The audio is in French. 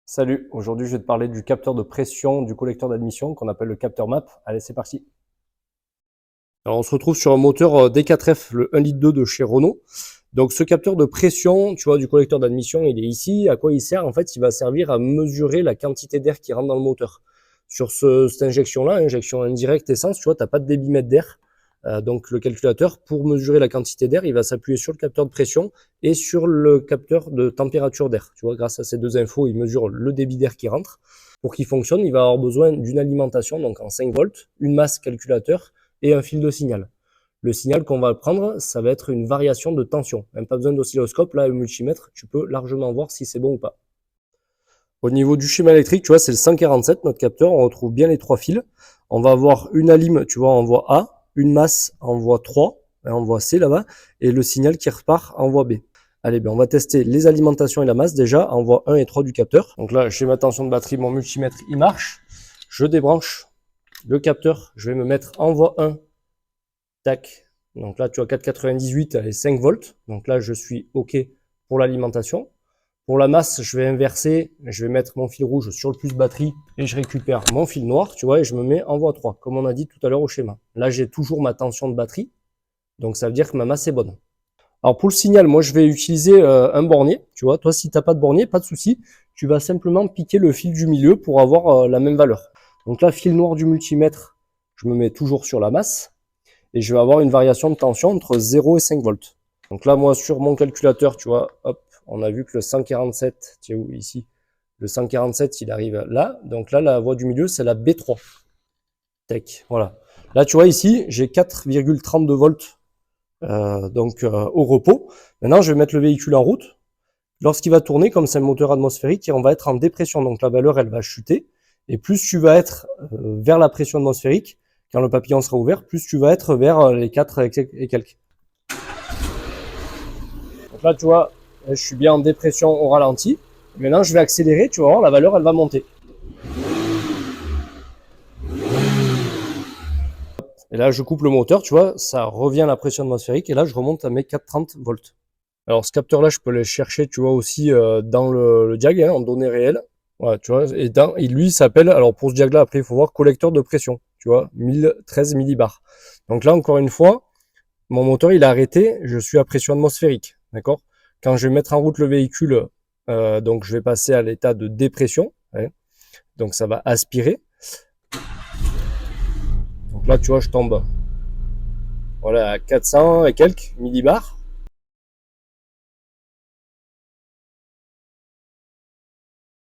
Salut, aujourd'hui je vais te parler du capteur de pression du collecteur d'admission qu'on appelle le capteur MAP. Allez, c'est parti. Alors on se retrouve sur un moteur D4F, le 1,2 litre de chez Renault. Donc ce capteur de pression, tu vois, du collecteur d'admission, il est ici. À quoi il sert? En fait, il va servir à mesurer la quantité d'air qui rentre dans le moteur. Sur cette injection-là, injection indirecte essence, tu vois, tu n'as pas de débitmètre d'air. Donc le calculateur, pour mesurer la quantité d'air, il va s'appuyer sur le capteur de pression et sur le capteur de température d'air. Tu vois, grâce à ces deux infos, il mesure le débit d'air qui rentre. Pour qu'il fonctionne, il va avoir besoin d'une alimentation, donc en 5 volts, une masse calculateur et un fil de signal. Le signal qu'on va prendre, ça va être une variation de tension. Même pas besoin d'oscilloscope, là, le multimètre, tu peux largement voir si c'est bon ou pas. Au niveau du schéma électrique, tu vois, c'est le 147, notre capteur, on retrouve bien les trois fils. On va avoir une alim, tu vois, en voie A, une masse en voie 3, en voie C là-bas, et le signal qui repart en voie B. Allez, ben on va tester les alimentations et la masse déjà en voie 1 et 3 du capteur. Donc là, schéma tension de batterie, mon multimètre, il marche. Je débranche le capteur, je vais me mettre en voie 1. Tac. Donc là, tu vois, 4,98 et 5 volts. Donc là, je suis OK pour l'alimentation. Pour la masse, je vais inverser, je vais mettre mon fil rouge sur le plus batterie et je récupère mon fil noir, tu vois, et je me mets en voie 3, comme on a dit tout à l'heure au schéma. Là, j'ai toujours ma tension de batterie, donc ça veut dire que ma masse est bonne. Alors pour le signal, moi je vais utiliser un bornier, tu vois, toi si tu n'as pas de bornier, pas de souci, tu vas simplement piquer le fil du milieu pour avoir la même valeur. Donc là, fil noir du multimètre, je me mets toujours sur la masse et je vais avoir une variation de tension entre 0 et 5 volts. Donc là, moi sur mon calculateur, tu vois, hop, on a vu que le 147, tiens où ici, le 147, il arrive là. Donc là, la voie du milieu, c'est la B3. Tac, voilà. Là, tu vois ici, j'ai 4,32 volts au repos. Maintenant, je vais mettre le véhicule en route. Lorsqu'il va tourner, comme c'est un moteur atmosphérique, on va être en dépression. Donc la valeur, elle va chuter. Et plus tu vas être vers la pression atmosphérique, quand le papillon sera ouvert, plus tu vas être vers les 4 et quelques. Donc là, tu vois, je suis bien en dépression au ralenti. Maintenant, je vais accélérer, tu vas voir, la valeur, elle va monter. Et là, je coupe le moteur, tu vois, ça revient à la pression atmosphérique. Et là, je remonte à mes 430 volts. Alors, ce capteur-là, je peux le chercher, tu vois, aussi dans le diag, en données réelles. Voilà, tu vois, et lui, il s'appelle, alors pour ce diag-là, après, il faut voir collecteur de pression, tu vois, 1013 millibars. Donc là, encore une fois, mon moteur, il a arrêté, je suis à pression atmosphérique, d'accord? Quand je vais mettre en route le véhicule, donc je vais passer à l'état de dépression, hein, donc ça va aspirer. Donc là, tu vois, je tombe voilà, à 400 et quelques millibars.